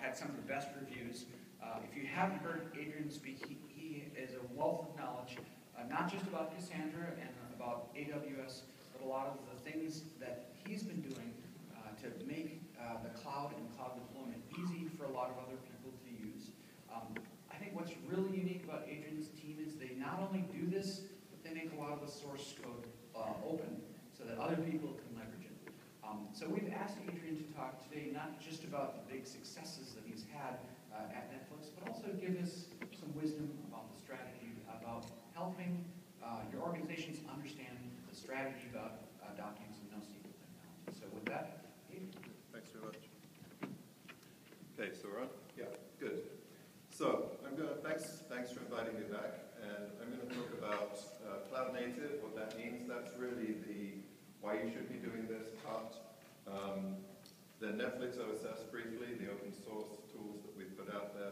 had some of the best reviews. If you haven't heard Adrian speak, he is a wealth of knowledge, not just about Cassandra and about AWS, but a lot of the things that he's been doing to make the cloud and cloud deployment easy for a lot of other people to use. I think what's really unique about Adrian's team is they not only do this, but they make a lot of the source code open so that other people can leverage it. So we've asked Adrian to talk today not just about the big successes that he's had at Netflix, but also give us some wisdom about the strategy, about helping your organizations understand the strategy about adopting some NoSQL technology. So with that, Adrian. Thanks very much. Okay, so we're on? Yeah, good. So thanks for inviting me back, and I'm going to talk about cloud native, what that means. That's really the why you should be doing this part. Then Netflix OSS briefly, the open source tools that we've put out there,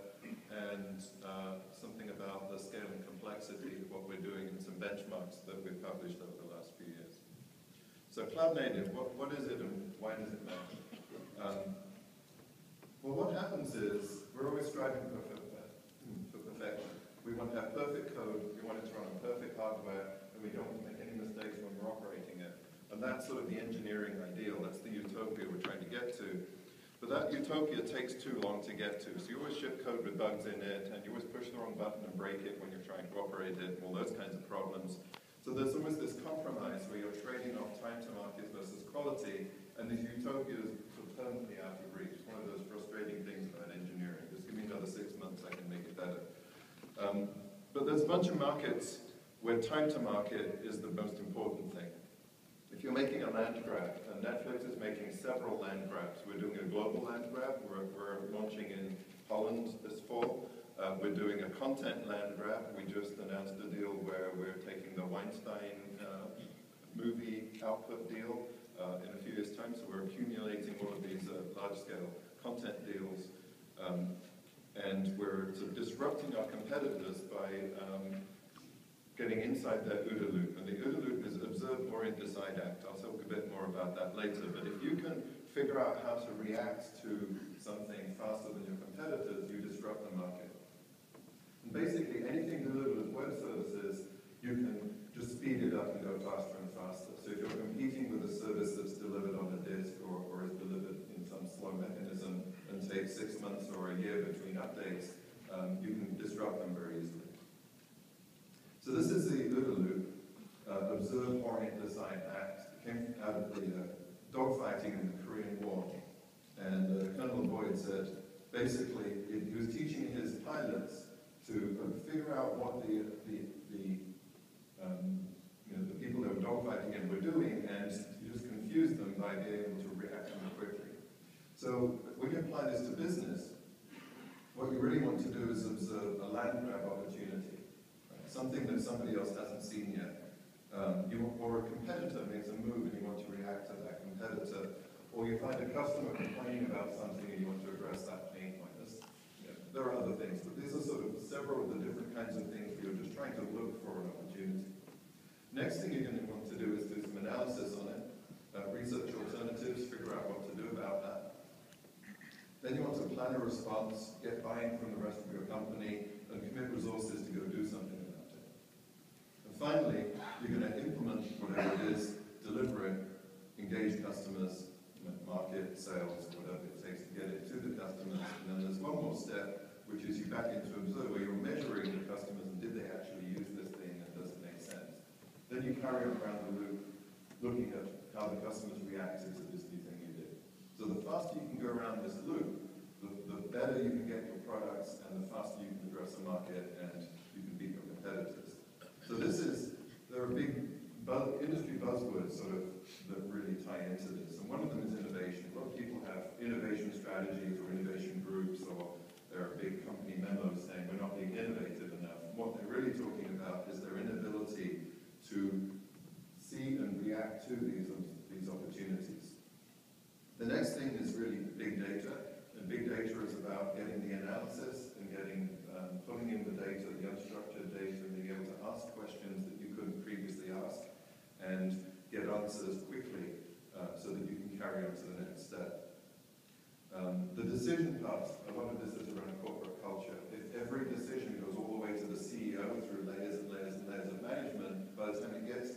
and something about the scale and complexity of what we're doing and some benchmarks that we've published over the last few years. So cloud native, what is it and why does it matter? Well, what happens is we're always striving for perfection. We want to have perfect code, we want it to run on perfect hardware, and we don't want to make any mistakes when we're operating it. And that's sort of the engineering ideal, that's the utopia we're trying to get to. But that utopia takes too long to get to. So you always ship code with bugs in it, and you always push the wrong button and break it when you're trying to operate it, all those kinds of problems. So there's always this compromise where you're trading off time to market versus quality, and this utopia is sort of permanently out of reach. It's one of those frustrating things about engineering. Just give me another 6 months, I can make it better. But there's a bunch of markets where time to market is the most important thing. If you're making a land grab, and Netflix is making several land grabs. We're doing a global land grab. We're launching in Holland this fall. We're doing a content land grab. We just announced a deal where we're taking the Weinstein movie output deal in a few years' time. So we're accumulating all of these large-scale content deals. And we're sort of disrupting our competitors by getting inside their OODA loop. And the OODA loop is observe, orient, decide, act. I'll talk a bit more about that later. But if you can figure out how to react to something faster than your competitors, you disrupt the market. And basically, anything delivered as web services, you can just speed it up and go faster and faster. So if you're competing with a service that's delivered on a disk or is delivered in some slow mechanism and takes 6 months or a year between updates, you can disrupt them very easily. So this is the OODA loop, observe, orient, decide, act. It came out of the dogfighting in the Korean War. And Colonel Boyd said, basically, he was teaching his pilots to figure out what the people that were dogfighting in were doing, and you just confuse them by being able to react more quickly. So when you apply this to business, what you really want to do is observe a land grab opportunity, right? Something that somebody else hasn't seen yet. Or a competitor makes a move and you want to react to that competitor, or you find a customer complaining about something and you want to address that pain point. There are other things, but these are sort of several of the different kinds of things where you're just trying to look for an opportunity. Next thing you're going to want to do is do some analysis on it, research alternatives, figure out what to do about that. Then you want to plan a response, get buy-in from the rest of your company, and commit resources to go do something about it. And finally, you're going to implement whatever it is, deliver it, engage customers, market, sales, whatever it takes to get it to the customers. And then there's one more step, which is you back into observe, where you're measuring the customers and did they actually use this thing and does it make sense. Then you carry on around the loop, looking at how the customers reacted to this new thing you did. So the faster you can go around this loop, the better you can get your products and the faster you can address the market and you can beat your competitors. So there are big industry buzzwords sort of that really tie into this. And one of them is innovation. A lot of people have innovation strategies or innovation groups, or there are big company memos saying we're not being innovative enough. What they're really talking about is their inability to see and react to these opportunities. The next thing is really big data. And big data is about getting the analysis and pulling in the data, the unstructured data, and being able to ask questions that you couldn't previously ask and get answers quickly so that you can carry on to the next step. The decision part, a lot of this is around corporate culture. If every decision goes all the way to the CEO through layers and layers and layers of management, by the time it gets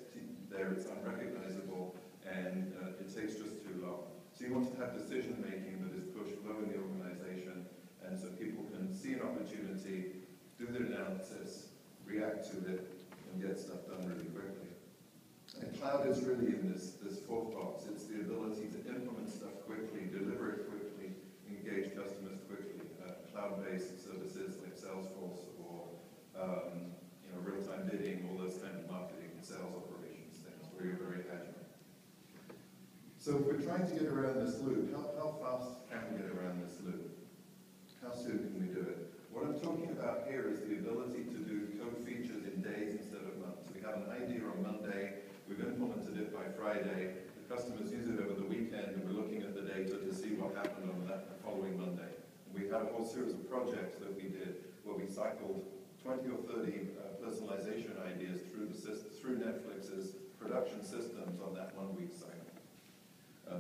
there, it's unrecognizable and it takes just too long. So you want to have decision making that is pushed low in the organization, and so people can see an opportunity, do their analysis, react to it, and get stuff done really quickly. And cloud is really in this fourth box. It's the ability to implement stuff quickly, deliver it quickly, engage customers quickly. Cloud-based services like Salesforce or real-time bidding, all those kind of marketing and sales operations things where you're very agile. So if we're trying to get around this loop, how fast can we get around this loop? How soon can we do it? What I'm talking about here is the ability to do code features in days instead of months. We have an idea on Monday, we've implemented it by Friday, the customers use it over the weekend, and we're looking at the data to see what happened on that following Monday. And we had a whole series of projects that we did where we cycled 20 or 30 personalization ideas through Netflix's production systems on that 1 week cycle.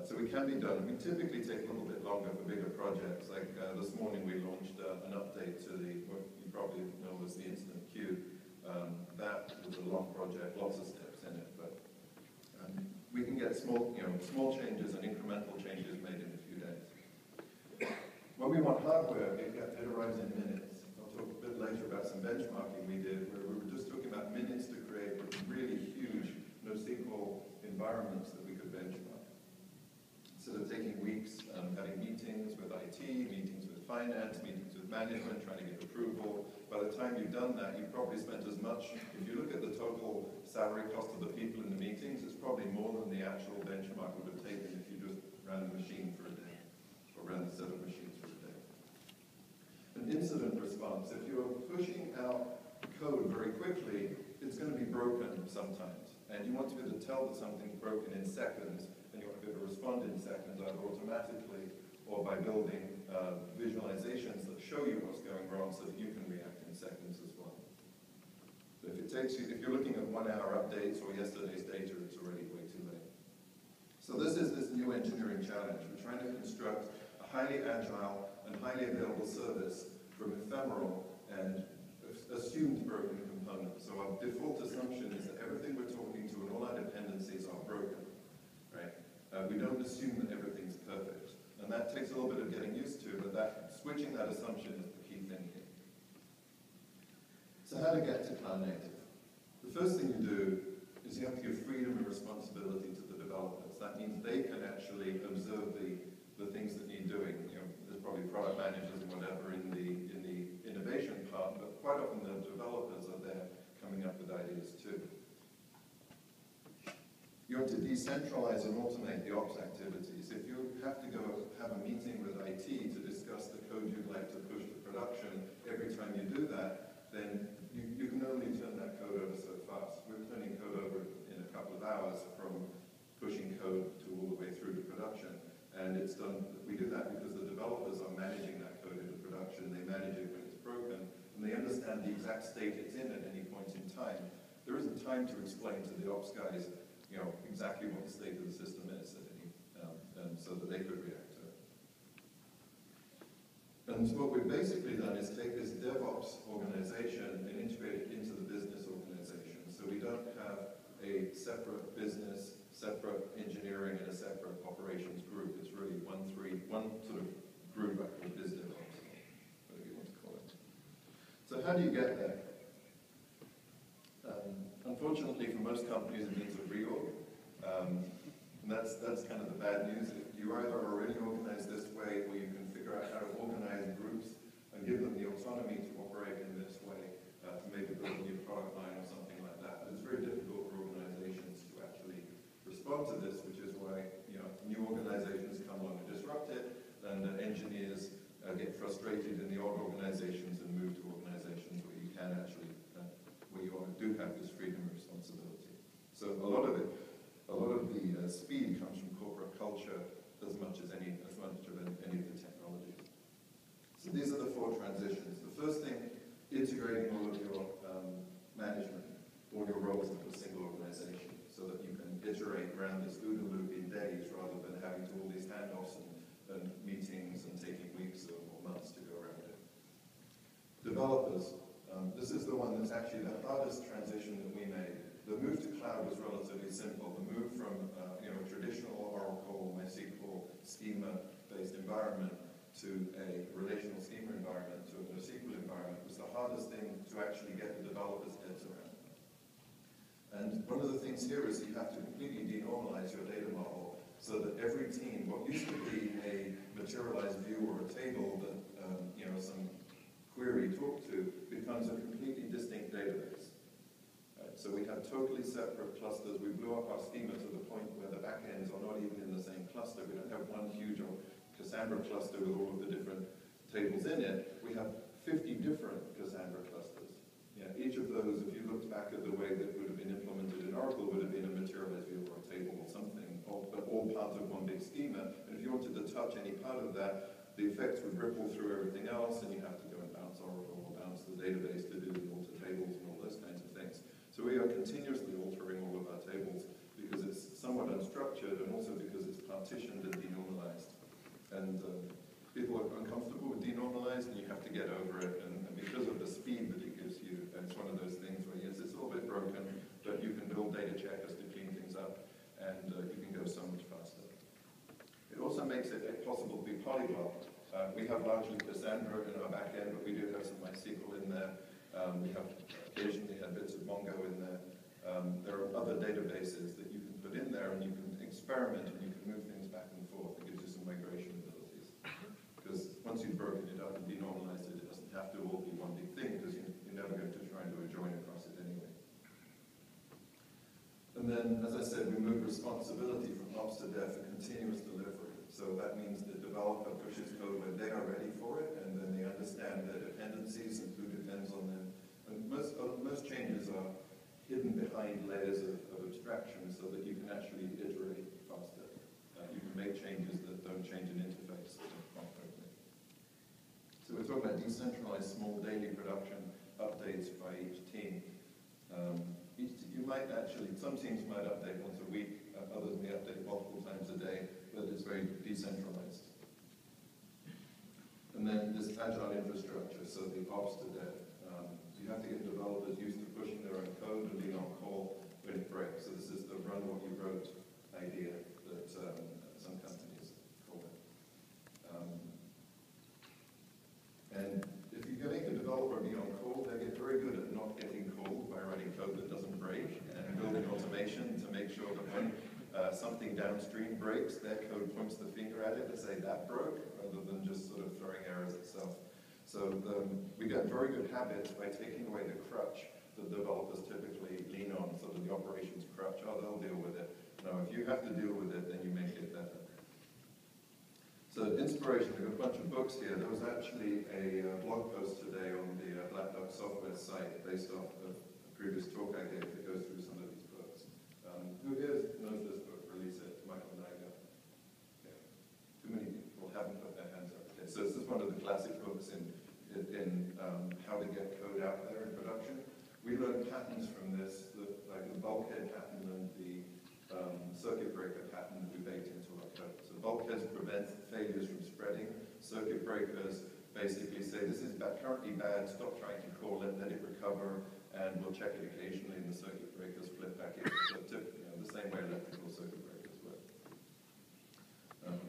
So it can be done. We typically take a little bit longer for bigger projects. Like this morning we launched an update to what you probably know as the incident queue. That was a long project, lots of steps in it, but we can get small changes and incremental changes made in a few days. When we want hardware, it arrives in minutes. I'll talk a bit later about some benchmarking we did where we were just talking about minutes to create really huge NoSQL environments that we could benchmark. Instead of taking weeks, having meetings with IT, meetings with finance, meetings with management, trying to get approval. By the time you've done that, you've probably spent as much, if you look at the total salary cost of the people in the meetings, it's probably more than the actual benchmark would have taken if you just ran a machine for a day, or ran a set of machines for a day. An incident response, if you're pushing out code very quickly, it's going to be broken sometimes. And you want to be able to tell that something's broken in seconds, and you want to be able to respond in seconds, either automatically or by building visualizations that show you what's going wrong so that you can react in seconds as well. So if you're looking at 1 hour updates or yesterday's data, it's already way too late. So this is this new engineering challenge. We're trying to construct a highly agile and highly available service from ephemeral and assumed broken components. So our default assumption is that everything we're talking to and all our dependencies are broken, right? We don't assume that everything's perfect. And that takes a little bit of getting used to, but switching that assumption is the key thing here. So how to get to cloud native? The first thing you do is you have to give freedom and responsibility to the developers. That means they can actually observe the things that need doing. There's probably product managers and whatever in the innovation part, but quite often the developers are there coming up with ideas too. You have to decentralize and automate the ops activities. If you have to go have a meeting with IT to discuss the code you'd like to push to production, every time you do that, then you can only turn that code over so fast. We're turning code over in a couple of hours from pushing code to all the way through to production. And it's done, we do that because the developers are managing that code into production. They manage it when it's broken, and they understand the exact state it's in at any point in time. There isn't time to explain to the ops guys exactly what the state of the system is so that they could react to it. And so what we've basically done is take this DevOps organization and integrate it into the business organization. So we don't have a separate business, separate engineering, and a separate operations group. It's really one sort of group I call biz DevOps, whatever you want to call it. So how do you get there? Unfortunately, for most companies, it means a reorg. And that's kind of the bad news. You either are already organized this way, or you can figure out how to organize groups and give them the autonomy to operate in this way, to maybe build a new product line or something like that. But it's very difficult for organizations to actually respond to this, which is why new organizations come along and disrupt it, and engineers get frustrated in the old organizations and move to organizations where you can actually where you do have this freedom and responsibility. So a lot of the speed comes from corporate culture as much of any of the technologies. So these are the 4 transitions. The first thing, integrating all of your management, all your roles into a single organization, so that you can iterate around this OODA loop in days rather than having to all these handoffs and meetings and actually the hardest transition that we made. The move to cloud was relatively simple. The move from a traditional Oracle, MySQL schema-based environment to a relational schema environment, to a NoSQL environment, was the hardest thing to actually get the developers' heads around. And one of the things here is you have to completely denormalize your data model so that every team, what used to be a materialized view or a table that some query talked to, becomes a completely distinct database. Right? So we have totally separate clusters. We blew up our schema to the point where the backends are not even in the same cluster. We don't have one huge Cassandra cluster with all of the different tables in it. We have 50 different Cassandra clusters. Each of those, if you looked back at the way that would have been implemented in Oracle, would have been a materialized view or a table or something, but all part of one big schema. And if you wanted to touch any part of that, the effects would ripple through everything else, and you have to go and bounce Oracle or bounce the database to do the alter tables and all those kinds of things. So we are continuously altering all of our tables because it's somewhat unstructured and also because it's partitioned and denormalized. And people are uncomfortable with denormalized, and you have to get over it. And because of the speed that it gives you, it's one of those things where, yes, it's a little bit broken, but you can build data checkers to clean things up, and you can go so much faster. It also makes it possible to be polyglot. We have largely Cassandra in our back end, but we do have some MySQL in there. We have occasionally had bits of Mongo in there. There are other databases that you can put in there, and you can experiment, and you can move things back and forth. It gives you some migration abilities. Because once you've broken it up and denormalized it, it doesn't have to all be one big thing, because you're never going to try and do a join across it anyway. And then, as I said, we move responsibility from ops to dev for continuous delivery. So that means the developer pushes code when they are ready for it, and then they understand their dependencies and who depends on them. And most changes are hidden behind layers of abstraction so that you can actually iterate faster. You can make changes that don't change an interface. So we're talking about decentralized small daily production updates by each team. You might actually, some teams might update once a week, others may update multiple times a day, but it's very decentralized. And then this agile infrastructure, so the ops to dev. You have to get developers used to pushing their own code and being on call when it breaks. So this is the run what you wrote idea that some companies call it. And if you make a developer be on call, they get very good at not getting called by writing code that doesn't break and building automation to make sure that when something downstream breaks, their code points the finger at it to say that broke, rather than just sort of throwing errors itself. So we get very good habits by taking away the crutch that developers typically lean on, sort of the operations crutch. Oh, they'll deal with it. No, if you have to deal with it, then you make it better. So inspiration, we've got a bunch of books here. There was actually a blog post today on the Black Duck Software site based off of a previous talk I gave that goes through some of these books. Who here knows this book? Release it, Michael Niger. Yeah. Too many people haven't put their hands up. Okay. So this is one of the classic books in how to get code out there in production. We learned patterns from this, like the bulkhead pattern and the circuit breaker pattern that we baked into our code. So bulkheads prevent failures from spreading. Circuit breakers basically say, this is currently bad, stop trying to call it, let it recover, and we'll check it occasionally, and the circuit breakers flip back in. So the same way electrical circuit breakers work.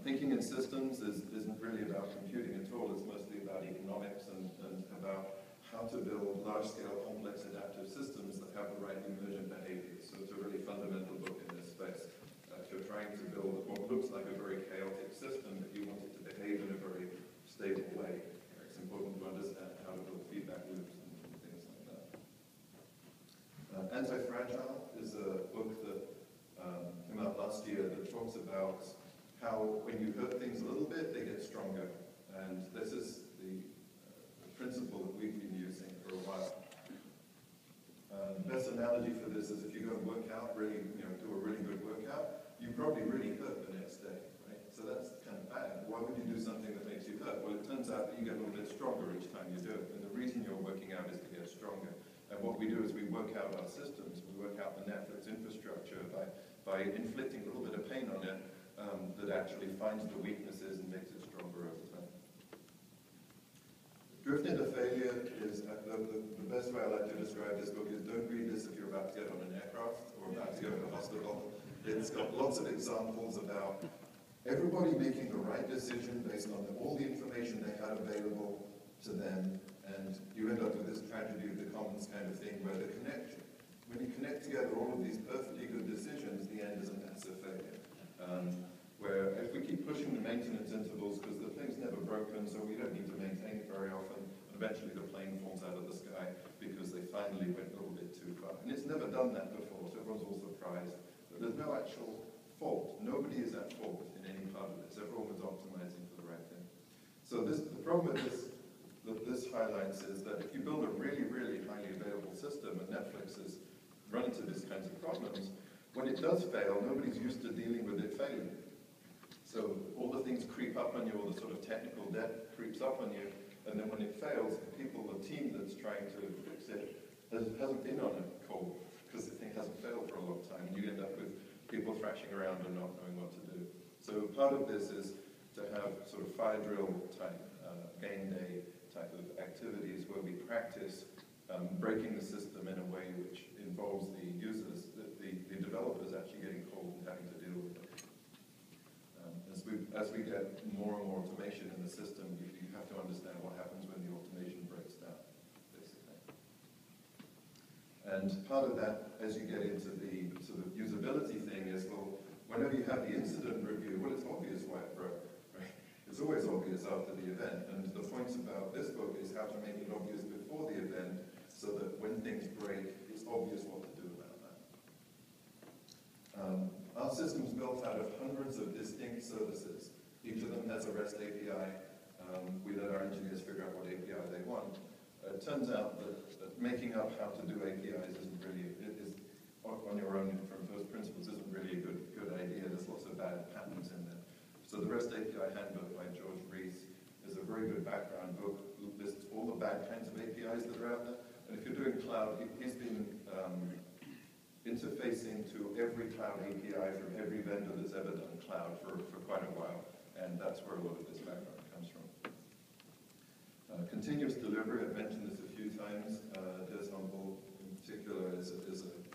Thinking in systems isn't really about computing at all. It's mostly about economics and about how to build large-scale, complex, adaptive systems that have the right emergent behaviors. So it's a really fundamental book in this space. If you're trying to build what looks like a very chaotic system, but you want it to behave in a very stable way, it's important to understand how to build feedback loops and things like that. Anti-Fragile is a book that came out last year that talks about how when you hurt things a little bit, they get stronger. And this is the principle that we've been using for a while. The best analogy for this is if you go and work out, really, do a really good workout, you probably really hurt the next day, right? So that's kind of bad. Why would you do something that makes you hurt? Well, it turns out that you get a little bit stronger each time you do it. And the reason you're working out is to get stronger. And what we do is we work out our systems. We work out the Netflix infrastructure by inflicting a little bit of pain on it that actually finds the weaknesses and makes it stronger over time. Drift into failure is, the best way I like to describe this book is, don't read this if you're about to get on an aircraft or about to go to the hospital. It's got lots of examples about everybody making the right decision based on all the information they had available to them, and you end up with this tragedy of the commons kind of thing where the connection, when you connect together all of these perfectly good decisions, the end is a massive failure. Where if we keep pushing the maintenance intervals because the thing's never broken, so we don't need to maintain it very often, and eventually the plane falls out of the sky because they finally went a little bit too far. And it's never done that before, so everyone's all surprised. But there's no actual fault. Nobody is at fault in any part of this. Everyone was optimizing for the right thing. So the problem with this that this highlights is that if you build a really, really highly available system, and Netflix has run into these kinds of problems, when it does fail, nobody's used to dealing with it failing. So all the things creep up on you, all the sort of technical debt creeps up on you, and then when it fails, the team that's trying to fix it hasn't been on a call because the thing hasn't failed for a long time, and you end up with people thrashing around and not knowing what to do. So part of this is to have sort of fire drill type, game day type of activities where we practice breaking the system in a way which involves the users, the developers actually getting called and having to deal with it. As we get more and more automation in the system, you have to understand what happens when the automation breaks down, basically. And part of that, as you get into the sort of usability thing, is, well, whenever you have the incident review, well, it's obvious why it broke, right? It's always obvious after the event. And the point about this book is how to make it obvious before the event so that when things break, it's obvious what to do about that. Our system's built out of hundreds of distinct services. Each of them has a REST API. We let our engineers figure out what API they want. It turns out that making up how to do APIs on your own from first principles isn't really a good idea. There's lots of bad patterns in there. So the REST API handbook by George Rees is a very good background book. It lists all the bad kinds of APIs that are out there. And if you're doing cloud, he's been interfacing to every cloud API from every vendor that's ever done cloud for quite a while, and that's where a lot of this background comes from. Continuous delivery, I've mentioned this a few times. Ensemble in particular is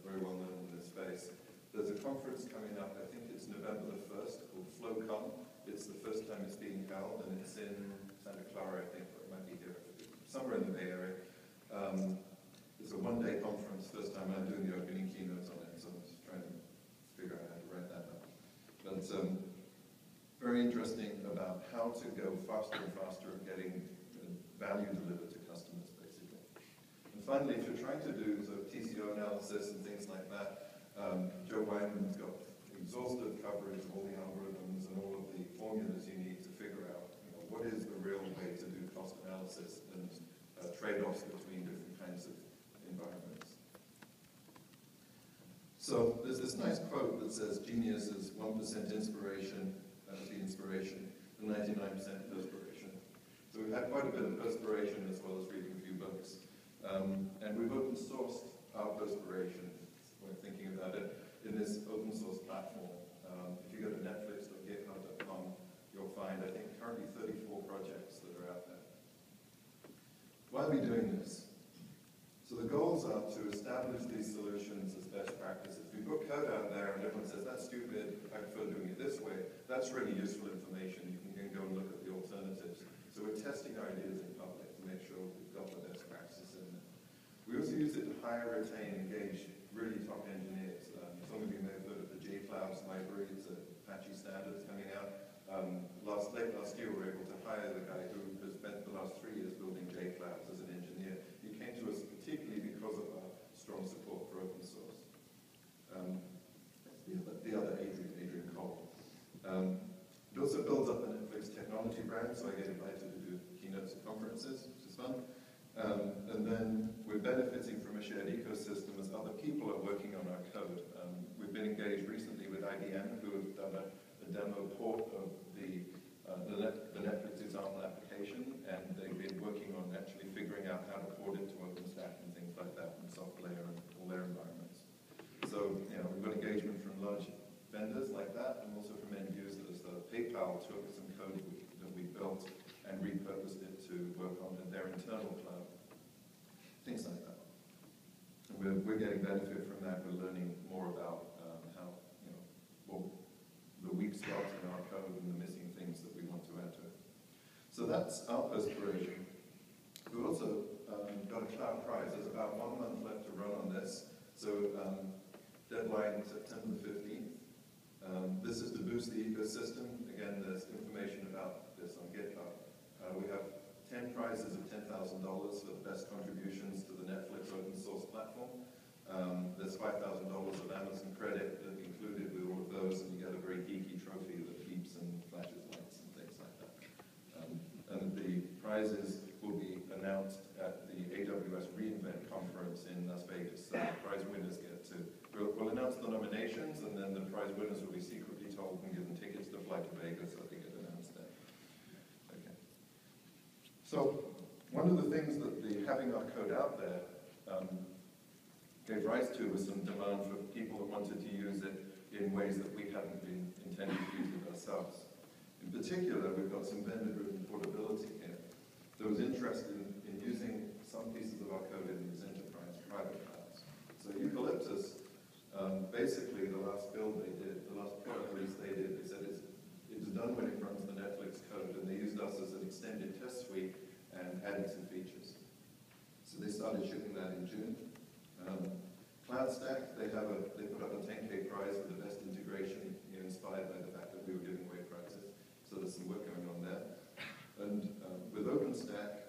very well known in this space. There's a conference coming up, I think it's November the 1st, called FlowCon. It's the first time it's being held, and it's in Santa Clara, I think, or it might be here, somewhere in the Bay Area. It's a one-day conference, first time I'm doing the opening keynotes on it, so I'm just trying to figure out how to write that up. But very interesting about how to go faster and faster at getting value delivered to customers, basically. And finally, if you're trying to do sort of TCO analysis and things like that, Joe Wyman's got exhaustive coverage of all the algorithms and all of the formulas you need to figure out, what is the real way to do cost analysis and trade-offs between different kinds of environments. So there's this nice quote that says, genius is 1% inspiration, that's the inspiration, and 99% perspiration. So we've had quite a bit of perspiration as well as reading a few books. And we've open sourced our perspiration, when thinking about it, in this open source platform. If you go to netflix.github.com, you'll find, I think, currently 34 projects that are out there. Why are we doing this? So the goals are to establish these solutions as best practices. We put code out there and everyone says, that's stupid, I prefer doing it this way. That's really useful information. You can go and look at the alternatives. So we're testing our ideas in public to make sure we've got the best practices in there. We also use it to hire, retain, engage really top engineers. Some of you may have heard of the JClouds library. It's an Apache standard coming out. Late last year, we were able to hire the guy who has spent the last 3 years building JClouds as an engineer. He came to us particularly because of our strong support for open source. The other Adrian Cockcroft. It also builds up the Netflix technology brand, so I get invited to do keynotes at conferences, which is fun. And then we're benefiting from a shared ecosystem as other people are working on our code. We've been engaged recently with IBM, who have done a demo port of the Netflix example application, and they've been working on actually figuring out how to port it to OpenStack and things like that, and SoftLayer and all their environments. So, we've got engagement from large vendors like that, and also from end users. PayPal took some code that we built and repurposed it to work on their internal cloud, things like that. And we're getting benefit from that. We're learning more about how, what the weak spots in our code and the missing things that we want to enter. So that's our perspiration. We've also got a cloud prize. There's about 1 month left to run on this. So deadline September 15th. This is to boost the ecosystem. Again, there's information about this on GitHub. We have 10 prizes of $10,000 for the best contributions to the Netflix open source platform. There's $5,000 of Amazon credit that included with all of those, and you get a very geeky trophy that beeps and flashes lights and things like that. And the prizes will be announced at the AWS reInvent conference in Las Vegas. So the prize winners get to, we'll announce the nominations, and then the prize winners will be secretly told and given tickets to fly to Vegas so they get announced there. Okay. So one of the things that having our code out there gave rise to was some demand for people that wanted to use it in ways that we hadn't been intended to use it ourselves. In particular, we've got some vendor-driven portability here. There was interest in using some pieces of our code in these enterprise private clouds. So Eucalyptus, basically the last build they did, the last product release they did, they said it's done when it runs the Netflix code, and they used us as an extended test suite and added some features. So they started shipping that in June. CloudStack, they put up a 10K prize for the best integration, inspired by the fact that we were giving away prizes. So there's some work going on there. And with OpenStack,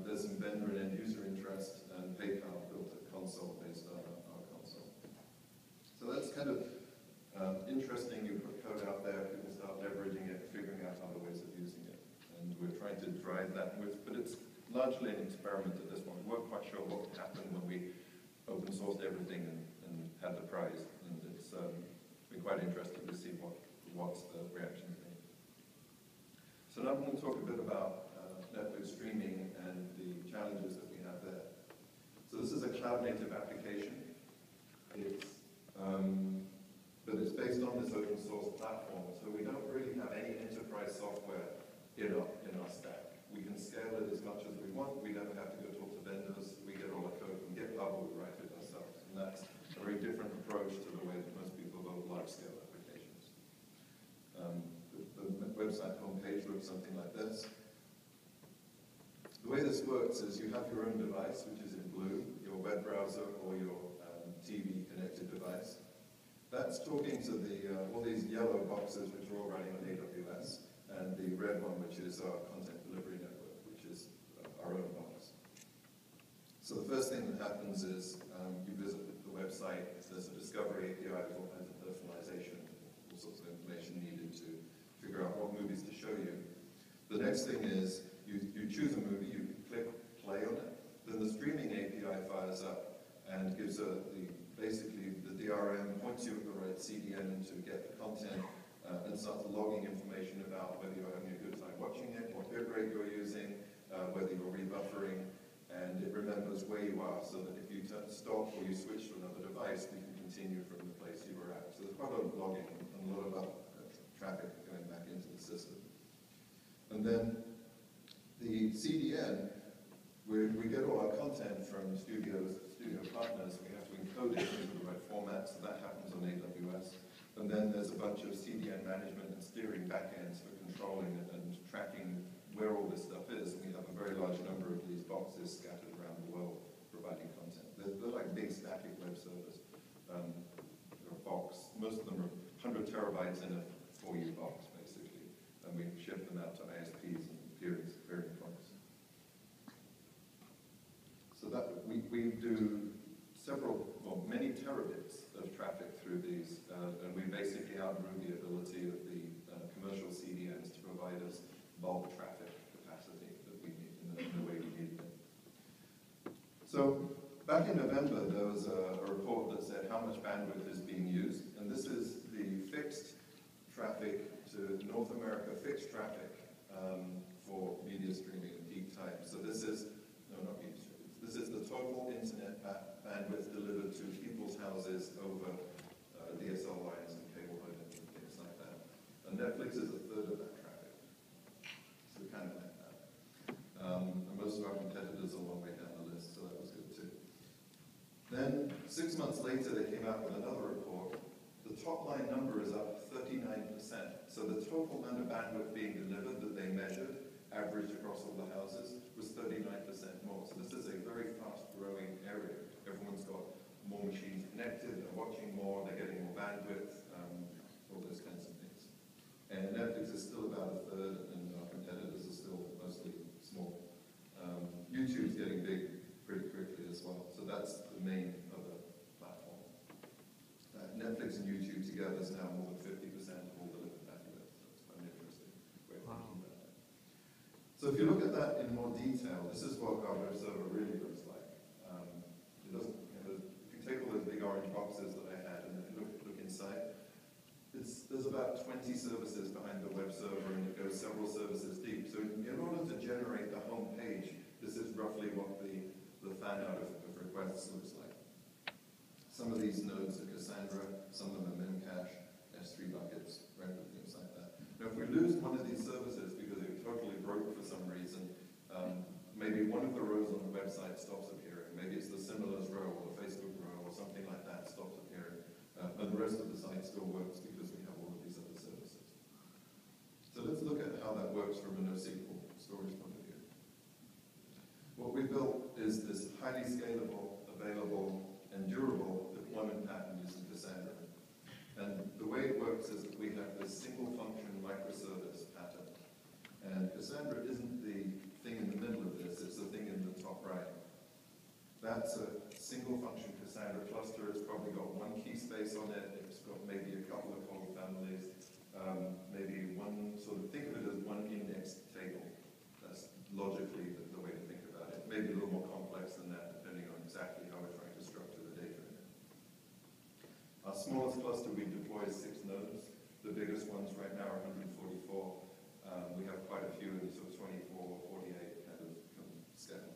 there's some vendor and end user interest, and PayPal built a console based on our console. So that's kind of interesting. You put code out there, people start leveraging it, figuring out other ways of using it. And we're trying to drive that with, but it's largely an experiment at this point. We weren't quite sure what would happen when we open sourced everything and had the prize. And it's been quite interesting to see what's the reaction been. So now I'm going to talk a bit about Netflix streaming and the challenges that we have there. So this is a cloud-native application. But it's based on this open source platform, so we don't really have any enterprise software in our stack. We can scale it as much as we want. We never have to go talk to vendors. We get all our code from GitHub, or we write it ourselves. And that's a very different approach to the way that most people build large-scale applications. The website homepage looks something like this. The way this works is you have your own device, which is in blue, your web browser or your TV-connected device. That's talking to all these yellow boxes, which are all running on AWS, and the red one, which is our content delivery network, which is our own box. So the first thing that happens is you visit the website. There's a discovery API with all kinds of personalization, all sorts of information needed to figure out what movies to show you. The next thing is you choose a movie, you click play on it, then the streaming API fires up and gives basically the DRM points you at the right CDN to get the content and starts logging information about whether you're having a good time watching it, what bit rate you're using, whether you're rebuffering, and it remembers where you are so that if you stop or you switch to another device, we can continue from the place you were at. So there's quite a lot of logging and a lot of traffic going back into the system. And then the CDN, we get all our content from studio partners. We have to encode it into the right format, so that happens on AWS. And then there's a bunch of CDN management and steering backends for controlling and tracking where all this stuff is. And we have a very large number of these boxes scattered around the world providing content. They're like big static web servers. They're a box. Most of them are 100 terabytes in a 4U box, basically. And we ship them out to ISPs and peering points. So that we do many terabits of traffic through these, and we basically outgrew the ability of the commercial CDNs to provide us bulk traffic capacity that we need in the way we needed it. So back in November, there was a report that said how much bandwidth is being used, and this is the fixed traffic to North America, fixed traffic for media streaming and peak time. So this is, no, not media streaming, this is the total internet bandwidth delivered to people's houses over DSL lines and cable modems and things like that. And Netflix is a third of that traffic. So kind of like that. And most of our competitors later, they came out with another report. The top line number is up 39%. So the total amount of bandwidth being delivered that they measured, averaged across all the houses, was 39% more. So this is a very fast-growing area. Everyone's got more machines connected, they're watching more, they're getting more bandwidth, all those kinds of things. And Netflix is still about a third, and our competitors are still mostly small. YouTube's getting big pretty quickly as well. So that's the main other platform. Netflix and YouTube together is now more than 50% of all delivered bandwidth. So it's quite an interesting way of thinking about that. So if you look at that in more detail, this is what our web server really looks like. It doesn't, if you take all those big orange boxes that I had and then look inside, there's about 20 services behind the web server, and it goes several services deep. So in order to generate the home page, this is roughly what the fan out of requests looks like. Some of these nodes are Cassandra, some of them are Memcache, S3 buckets, random things like that. Now, if we lose one of these services because it totally broke for some reason, maybe one of the rows on the website stops appearing. Maybe it's the Similars row or the Facebook row or something like that stops appearing. And the rest of the site still works because we have all of these other services. So let's look at how that works from a NoSQL storage point of view. What we built is this highly scalable, available, and durable deployment pattern using Cassandra. And the way it works is that we have this single function microservice pattern. And Cassandra isn't the thing in the middle of this, it's the thing in the top right. That's a single function Cassandra cluster. It's probably got one key space on it. It's got maybe a couple of call families, maybe one, sort of think of it as one indexed table. That's logically the way to think about it. Maybe a little more complex than that, depending on exactly how we're trying to structure the data in it. Our smallest cluster we deploy is 6 nodes. The biggest ones right now are 144. We have quite a few in the sort of 24, 48 kind of scale.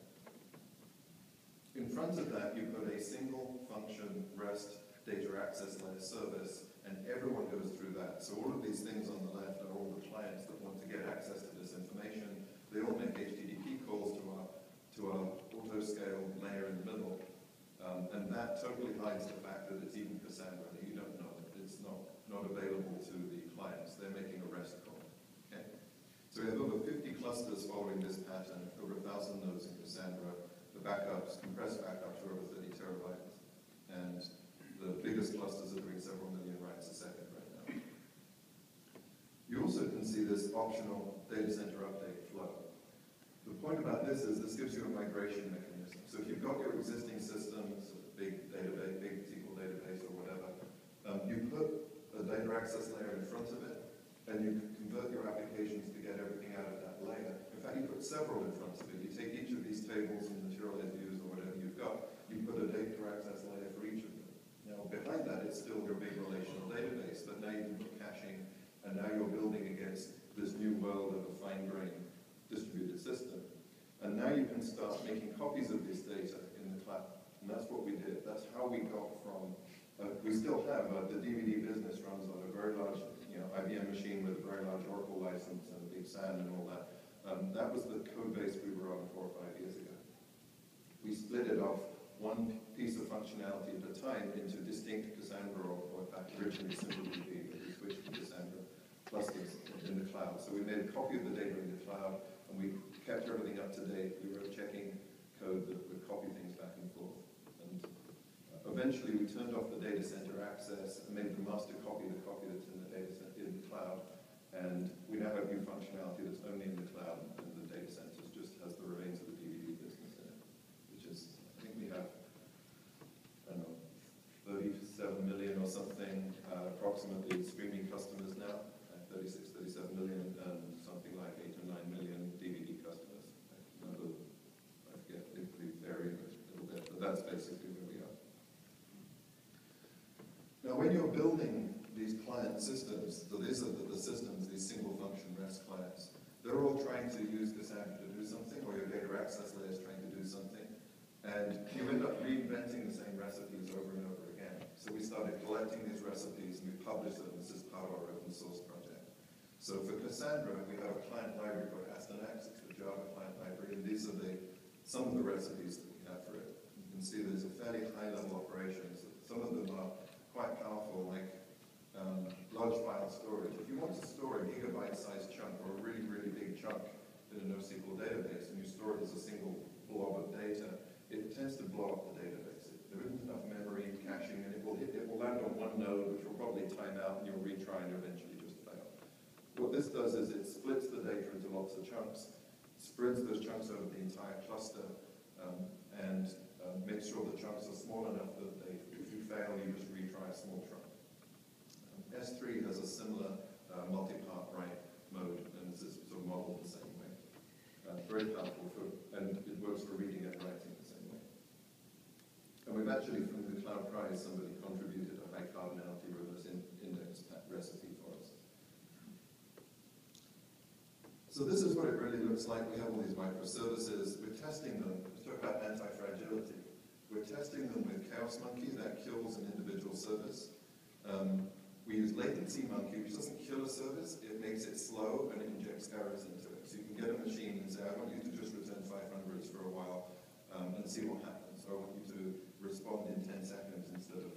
In front of that, you put a single function REST data access layer service, and everyone goes through that. So all of these things on the left are all the clients that want to get access to this information. They all make HTTP calls to our auto-scale layer in the middle, and that totally hides the fact that it's even Cassandra. You don't know it. It's not available to the clients. They're making a REST call. Okay? So we have over 50 clusters following this pattern, over 1,000 nodes in Cassandra. The backups, compressed backups, are over 30 terabytes. And the biggest clusters are doing several million writes a second right now. You also can see this optional data center update flow. The point about this is this gives you a migration mechanism. So if you've got your existing systems, big database, big SQL database or whatever, you put a data access layer in front of it, and you convert your applications to get everything out of that layer. In fact, you put several in front of it. You take each of these tables and materialized views or whatever you've got, you put a data access layer for each of them. Now, behind that, it's still your big relational database, but now you can put caching, and now you're building against this new world of a fine-grained distributed system. And now you can start making copies of this data in the cloud. And that's what we did. That's how we got from, we still have, the DVD business runs on a very large IBM machine with a very large Oracle license and a big SAN and all that. That was the code base we were on 4 or 5 years ago. We split it off one piece of functionality at a time into distinct Cassandra, or in fact originally simple DB, but we switched to Cassandra clusters in the cloud. So we made a copy of the data in the cloud, and we kept everything up to date. We wrote checking code that would copy things back and forth. And eventually we turned off the data center access and made the master copy the copy that's in the data center in the cloud. And we now have new functionality that's only in the cloud, and the data center just has the remains of the DVD business in it, which is, I think we have, I don't know, 37 million or something, approximately streaming customers now, 36, 37 million, and something like 8 or 9 million DVD customers. Number, I forget, it could vary a little bit, but that's basically where we are. Now, when you're building these client systems, so these are the systems, these single function REST clients, they're all trying to use Cassandra to do something, or your data access layer is trying to do something, and you end up reinventing the same recipes over and over again. So we started collecting these recipes and we published them. This is part of our open source project. So for Cassandra, we have a client library called Asternax. It's the Java client library, and these are some of the recipes that we have for it. You can see there's a fairly high level operations. Some of them are quite powerful, like large file storage. If you want to store a gigabyte-sized chunk or a really, really big chunk in a NoSQL database, and you store it as a single blob of data, it tends to blow up the database. There isn't enough memory caching, and it will land on one node, which will probably time out, and you'll retry, and you'll eventually just fail. What this does is it splits the data into lots of chunks, spreads those chunks over the entire cluster, and makes sure the chunks are small enough that if you fail, you just retry a small chunk. S3 has a similar multi-part write mode, and this is sort of modeled the same way. Very powerful, and it works for reading and writing the same way. And we've actually, from the Cloud Prize, somebody contributed a high cardinality reverse index recipe for us. So this is what it really looks like. We have all these microservices. We're testing them. Let's talk about anti-fragility. We're testing them with Chaos Monkey. That kills an individual service. We use Latency Monkey, which doesn't kill a service. It makes it slow, and it injects errors into it. So you can get a machine and say, I want you to just return 500s for a while and see what happens. Or I want you to respond in 10 seconds instead of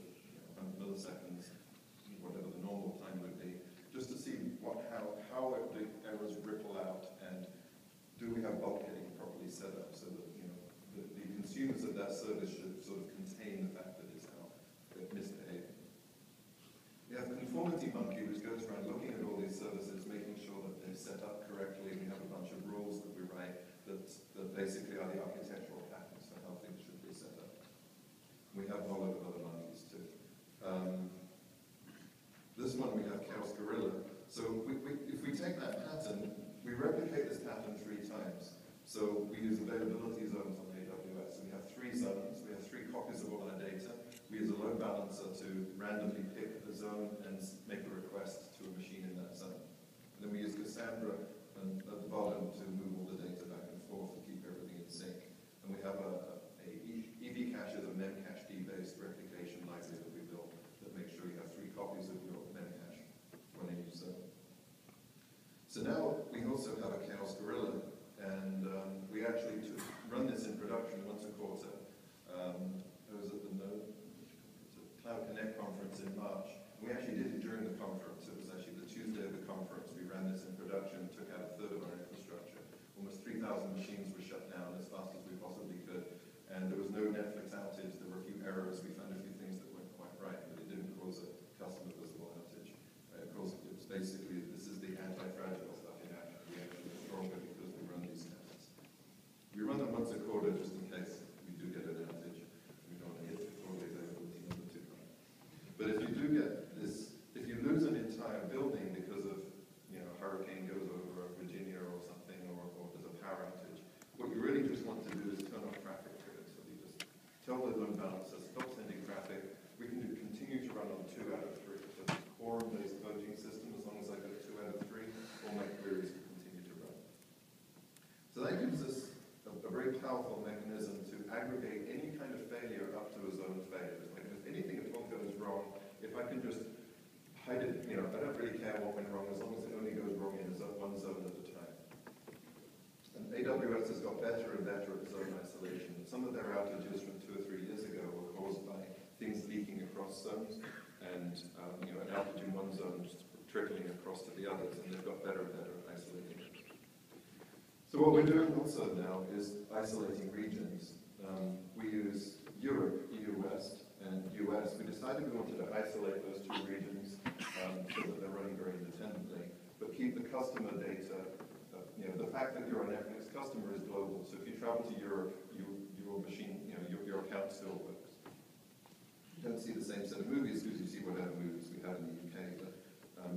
100 milliseconds, whatever the normal time would be, just to see how the errors ripple out, and do we have bulkheading properly set up so that the consumers of that service should sort of contain the fact that it's now misbehaving. We have Conformity Monkey, which goes around looking at all these services, making sure that they're set up correctly. We have a bunch of rules that we write that basically are the architectural patterns for how things should be set up. We have a whole lot of other monkeys too. This one we have Chaos Gorilla. So if we take that pattern, we replicate this pattern 3 times. So we use availability zones on AWS. We have 3 zones. We have 3 copies of all our data. We use a load balancer to randomly pick a zone and make a request to a machine in that zone. And then we use Cassandra at the bottom to move all the data back and forth to keep everything in sync. And we have a EV cache is a memcached-based replication library that we built that makes sure you have 3 copies of your memcache on any zone. So now we also have a Chaos Gorilla, and we actually run this in production once a quarter. I was at the Cloud Connect conference in March. We actually did it during the conference. It was actually the Tuesday of the conference. We ran this in production, took out a third of our infrastructure. Almost 3,000 machines were shut down as fast as we possibly could. And there was no Netflix outage. There were a few errors. We found a few things that weren't quite right, but it didn't cause a customer visible outage. It was basically, this is the anti-fragile stuff in action. We actually are stronger because we run these tests. We run them once a quarter just in case we do get an outage. We don't want to hit the quarterly availability number too high. But if you do get this, if you lose an entire building because of, a hurricane goes over Virginia or something, or there's a power outage, what you really just want to do is turn off traffic triggers. So you just tell the load balancer, stop sending traffic. We can continue to run on 2 out of 3. So it's a quorum-based voting system. As long as I get 2 out of 3, all my queries can continue to run. So that gives us a very powerful mechanism to aggregate any kind of failure up to a zone of failure. Like if anything at all goes wrong, if I can just hide it, I don't really care what went wrong as long as it only goes wrong in one zone at a time. And AWS has got better and better at zone isolation. Some of their outages from 2 or 3 years ago were caused by things leaking across zones, and an outage in one zone just trickling across to the others, and they've got better and better at isolating it. So what we're doing also now is isolating regions. We use Europe, EU West, and US. We decided we wanted to isolate those 2 regions so that they're running very independently, but keep the customer data. The fact that you're a Netflix customer is global. So if you travel to Europe, your machine, your account still works. You don't see the same set of movies because you see whatever movies we have in the UK, but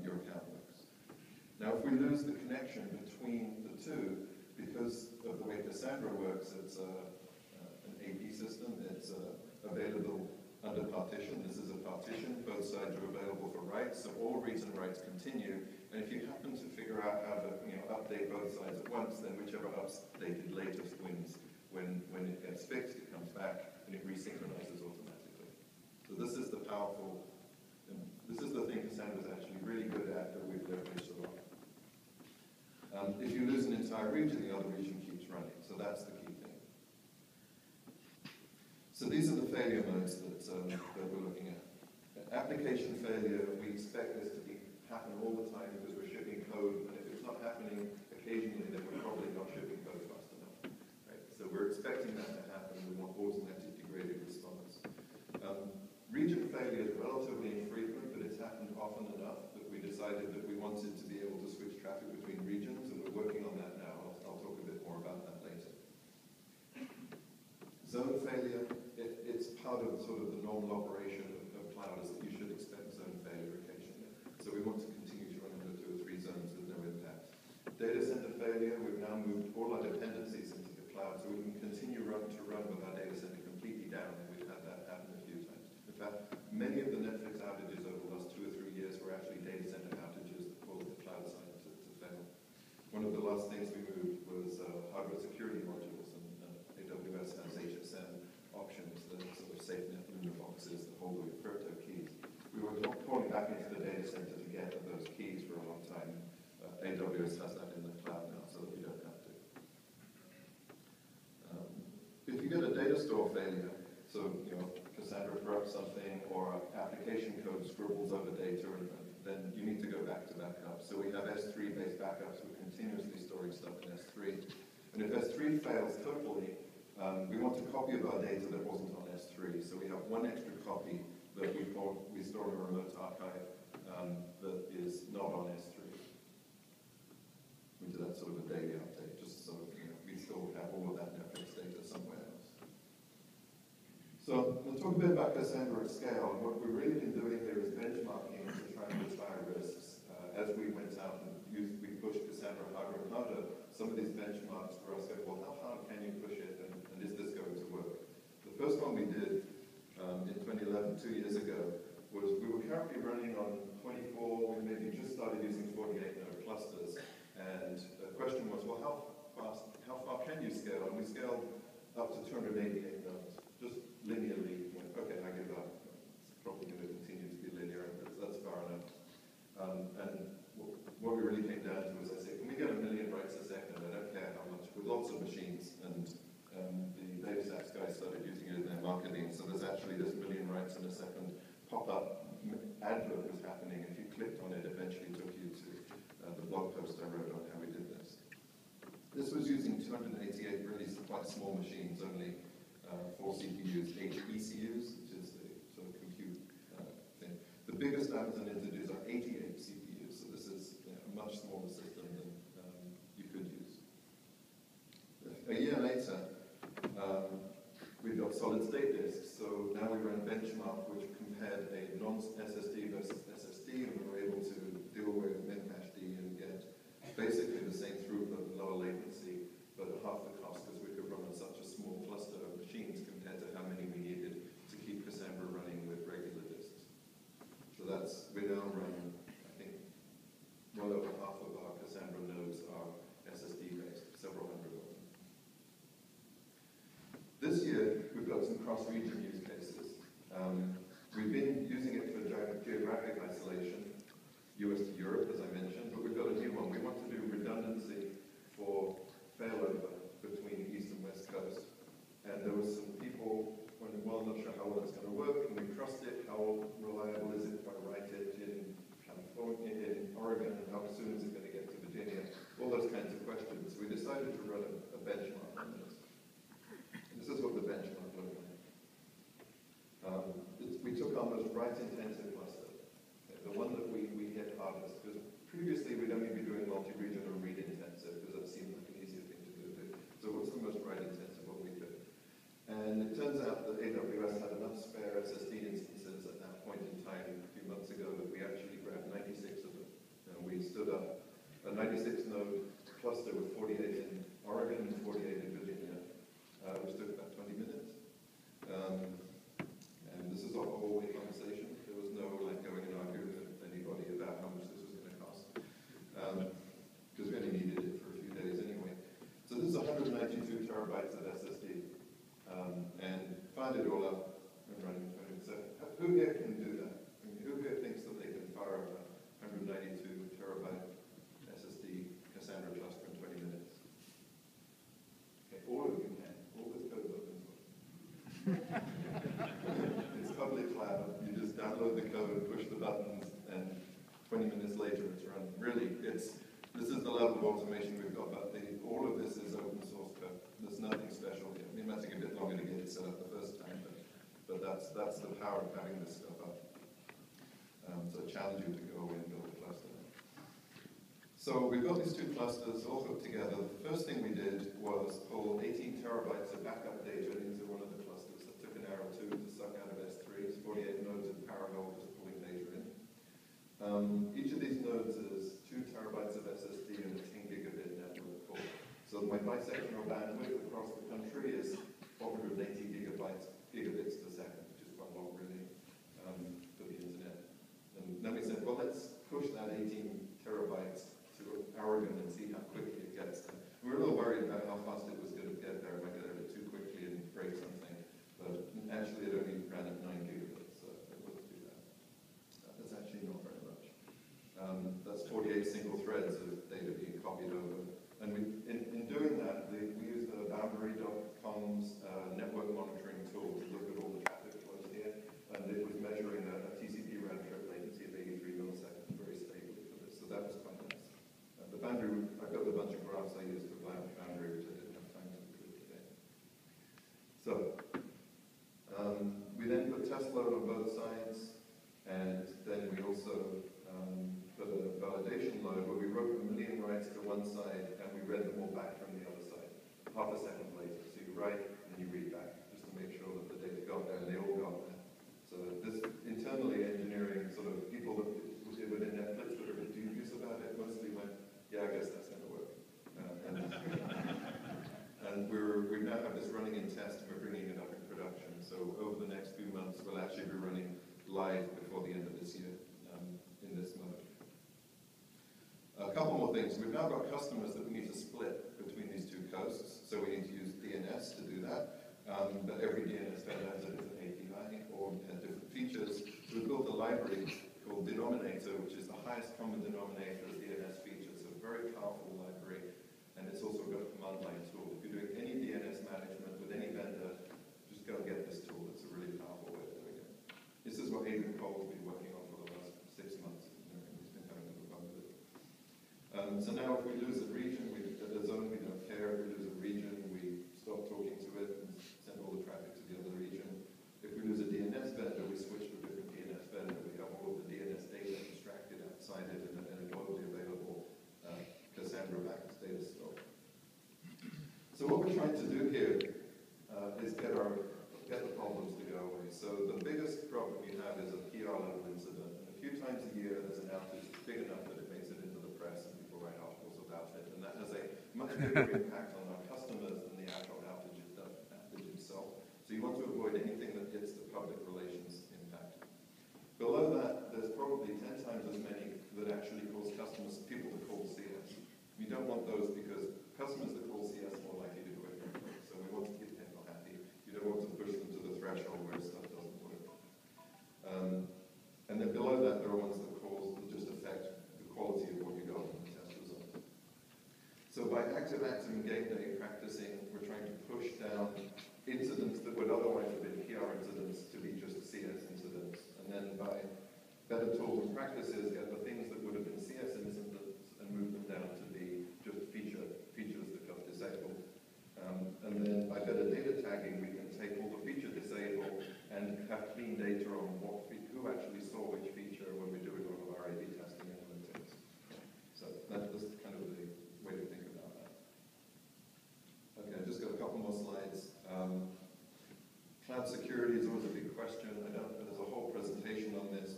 your account works. Now, if we lose the connection between the 2, because of the way Cassandra works, it's an AP system. It's available under partition. This is a partition. Both sides are available for writes, so all reads and writes continue. And if you happen to figure out how to update both sides at once, then whichever updated latest wins. When it gets fixed, it comes back and it resynchronizes automatically. So this is the powerful, this is the thing Cassandra's actually really good at that we've leveraged a lot. If you lose an entire region, the other region keeps running. So that's the key thing. So the these are the failure modes that we're looking at. Application failure, we expect this to happen all the time because we're shipping code, and if it's not happening occasionally, then we're probably not shipping code fast enough. Right? So we're expecting that to happen. We want automatic degraded response. Region failure is relatively infrequent, but it's happened often enough that we decided that we wanted to be able to switch traffic between regions, and we're working on that now. I'll talk a bit more about that later. Zone failure, it's part of sort of the normal operation of cloud, is that you should expect zone failure occasionally. So we want to continue to run under 2 or 3 zones with no impact. Data center failure, we've now moved all our dependencies into the cloud, so we can continue to run with our data center completely down, and we've had that happen a few times. In fact, many of the Netflix outages over the last 2 or 3 years were actually data center outages that caused the cloud side to fail. One of the last things we moved was hardware security modules, and AWS has HSM options, the sort of SafeNet Luna boxes that hold the crypto keys. We were calling back into the data center to get those keys for a long time. AWS has that in the cloud now, so that we don't have to. If you get a data store failure, so Cassandra corrupts something, or application code scribbles over data, and then you need to go back to backup. So we have S3-based backups. We're continuously storing stuff in S3. And if S3 fails totally, we want a copy of our data that wasn't on S3. So we have one extra copy that we store in a remote archive that is not on S3. We do that sort of a daily update, just so we still have all of that Netflix data somewhere else. So we'll talk a bit about Cassandra at scale. And what we've really been doing here is benchmarking to try and retire risks. As we went out and we pushed Cassandra harder and harder, some of these benchmarks for us go, well, how hard can you push it, and is this going to work? The first one we did in 2011, 2 years ago, was we were currently running on 24, we maybe just started using 48 node clusters, and the question was, well, how far can you scale? And we scaled up to 288 nodes, just linearly. Went, okay, I give up. It's probably going to continue to be linear, but that's far enough. And what we really came down to was, I said, can we get 1 million writes a second? I don't care how much, with lots of machines. And the data stats guys started using it in their marketing. So there's actually this 1 million writes in a second pop-up advert was happening. If you clicked on it, eventually took you to the blog post I wrote on how we did this. This was using 288 really quite small machines, only 4 CPUs, 8 ECUs, which is the sort of compute thing. The biggest Amazon integers are 88 CPUs, so this is a much smaller system than you could use. A year later, we got solid-state disks, so now we ran benchmark, which compared a non-SSD versus SSD, and we were able to deal with memcached and get basically the same throughput and lower latency, but at half the cost, because we could run on such a small cluster of machines compared to how many we needed to keep Cassandra running with regular disks. So we now run, I think, well over half of our Cassandra nodes are SSD-based, several hundred of them. This year, we've got some cross-region use cases. We've been using it for geographic isolation, US to Europe, as I mentioned, but we've got a new one. We want to do redundancy for failover between East and West Coast. And there was some people wondering, well, I'm not sure how well it's going to work. Can we trust it? How reliable is it if I write it in California, in Oregon? How soon is it going to get to Virginia? All those kinds of questions. So we decided to run a benchmark on this. This is what the benchmark looked like. We took our most write-intensive cluster, the one that we hit hardest, because previously we'd only be doing multi-region or read-intensive, because that seemed like an easier thing to do. So what's the most write-intensive what we did? And it turns out that AWS had enough spare SSD instances at that point in time, a few months ago, that we actually grabbed 96 of them. And we stood up a 96-node cluster with 48 in Oregon and 48 in Virginia, which took about 20 minutes. And this is a whole conversation. There was no going and arguing with anybody about how much this was going to cost, because we only needed it for a few days anyway. So this is 192 terabytes of SSD, and fired it all up and running. So who here can do that? I mean, who here thinks that they can fire up a 192 terabyte SSD Cassandra cluster in 20 minutes? Okay, all of you can. All this code is open source. buttons, and 20 minutes later it's run. Really, this is the level of automation we've got, but all of this is open source code. There's nothing special here. It might take a bit longer to get it set up the first time, but that's the power of having this stuff up. So I challenge you to go away and build a cluster. So we've got these two clusters all hooked together. The first thing we did was pull 18 terabytes of backup data into one of the clusters. That took an hour or two to suck out of S3. It's 48 nodes in parallel just pulling data in. Each of these nodes is 2 terabytes of SSD and a 10 gigabit network core. So my bisectional bandwidth across the country is 480 gigabits per second, which is quite a lot really for the internet. And then we said, well, let's push that 18 terabytes to Oregon and see how quickly it gets there. We were a little worried about how fast it was going to get there. It might get there too quickly and break something. But actually, it only ran at 9 gigabits, so it wouldn't do that. That's actually not very much. That's 48 single threads of data being copied over. And in doing that, we used the Boundary.com's network monitoring tool to look at all the traffic flows here. And it was measuring a TCP round trip latency of 83 milliseconds very stably for this. So that was quite nice. The Boundary, I've got a bunch of graphs I used for Boundary, which I didn't have time to do today. So we then put test load on both sides, and then we also put a validation load where we wrote 1 million writes to one side and we read them all back from the other side, half a second later. So you write and you read back, just to make sure that the data got there, and they all got there. So this internally engineering sort of people that within Netflix that are a bit dubious about it mostly went, yeah, I guess that's going to work. And we now have this running in test and we're bringing it up in production. So over the next few months, we'll actually be running live before the end of this year in this mode. A couple more things. We've now got customers that we need to split between these two coasts, so we need to use DNS to do that. But every DNS vendor has a different API or has different features. So we built a library called Denominator, which is the highest common denominator of DNS features. A very powerful library, and it's also got a command line tool. If you're doing any DNS management with any vendor, just go and get this tool. It's a really powerful way of doing it. This is what Adrian Cockcroft has been working on for the last 6 months. He's been having a little fun with it. So now if we lose a region, a zone, we don't care. If we lose a region, we stop talking to it and send all the traffic to the other region. If we lose a DNS vendor, we switch to a different DNS vendor. We have all of the DNS data extracted outside it in a globally available Cassandra-backed data store. So what we're trying to do here is get the problems to go away. So the biggest problem we have is a PR level incident. And a few times a year, there's an outage big enough that it makes it into the press and people write articles about it. And that has a much bigger impact on our customers than the actual outage itself. So you want to avoid anything that hits the public relations impact. Below that, there's probably 10 times as many that actually cause people to call CS. You don't want those because customers that call CS are more likely to do it. So we want to keep people happy. You don't want to push them to the threshold where stuff doesn't work. And then below that, there are ones that just affect the quality of what you got in the test results. So by active and game day practicing, we're trying to push down incidents that would otherwise have been PR incidents to be just CS incidents. And then by better tools and practices, get the things that would have been CS incidents and move them down to be just features that got disabled. And then by better data tagging, we can take all the feature disabled and have clean data on who actually saw which feature when we're doing all of our A/B testing analytics. So that's kind of the way to think about that. Okay, I've just got a couple more slides. Cloud security is always a big question. There's a whole presentation on this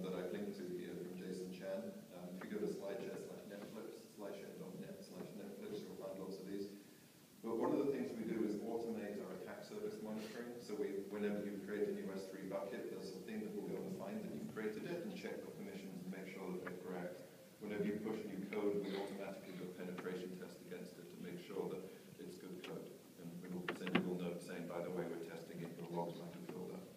that I've linked to here from Jason Chan. If you go to slideshare.netflix, slideshare.net/Netflix, you'll find lots of these. But one of the things we do is automate our attack surface monitoring. So whenever you create a new S3 bucket, there's a thing that will go and find that you've created it and check the permissions and make sure that they're correct. Whenever you push new code, we automatically do a penetration test against it to make sure that it's good code. And we'll send a little note saying, by the way, we're testing it, your logs might have filled up.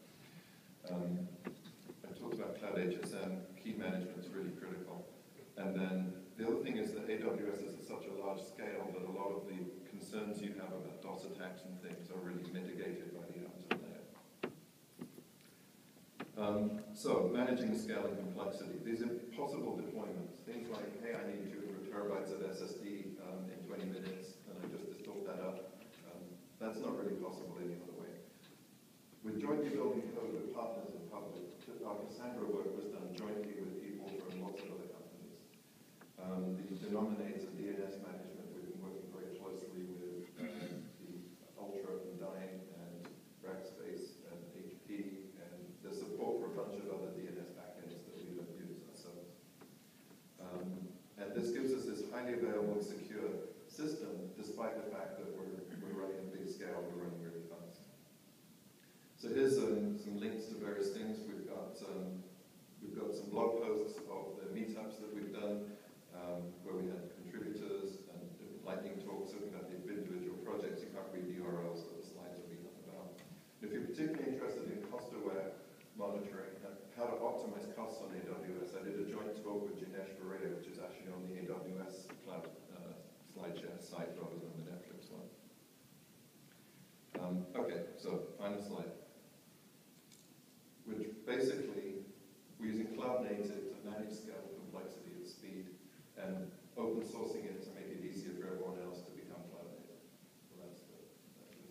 I talked about Cloud HSM. Key management is really critical. And then the other thing is that AWS is at such a large scale that a lot of the concerns you have about DOS attacks and things are really mitigated by the Amazon layer. So, managing scale and complexity. These impossible deployments, things like, hey, I need 200 terabytes of SSD in 20 minutes, and I just distort that up. That's not really possible any other way. With jointly building code with partners in public, our Cassandra work was done jointly with people from lots of other companies. The denominator DNS management, we've been working very closely with the Ultra and Dyn and Rackspace and HP, and the support for a bunch of other DNS backends that we don't use ourselves. And this gives us this highly available and secure system, despite the fact that we're running at big scale, we're running really fast. So here's some links to various things. We've got some blog posts of the meetups that we've done, where we had contributors and different lightning talks talking about the individual projects. You can't read the URLs that the slides will be about. If you're particularly interested in cost-aware monitoring and how to optimize costs on AWS, I did a joint talk with Jinesh Varela, which is actually on the AWS cloud SlideShare site rather than the Netflix one. Okay, so final slide. Which basically, we're using cloud native to manage scale and complexity at speed, and open sourcing it to make it easier for everyone else to become cloud native. So that's the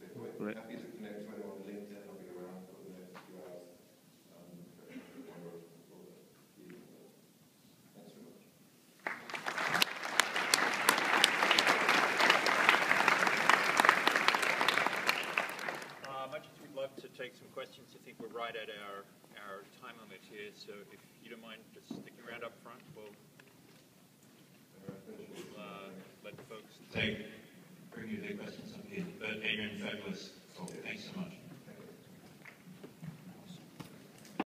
takeaway. Right. Happy to connect to anyone on LinkedIn. I'll be around for the next few hours. Thanks very much. Much as we'd love to take some questions, I think we're right at our time limit here, so if you don't mind just sticking around up front, we'll let folks bring you their questions up here. But Adrian, fabulous talk. Thanks so much.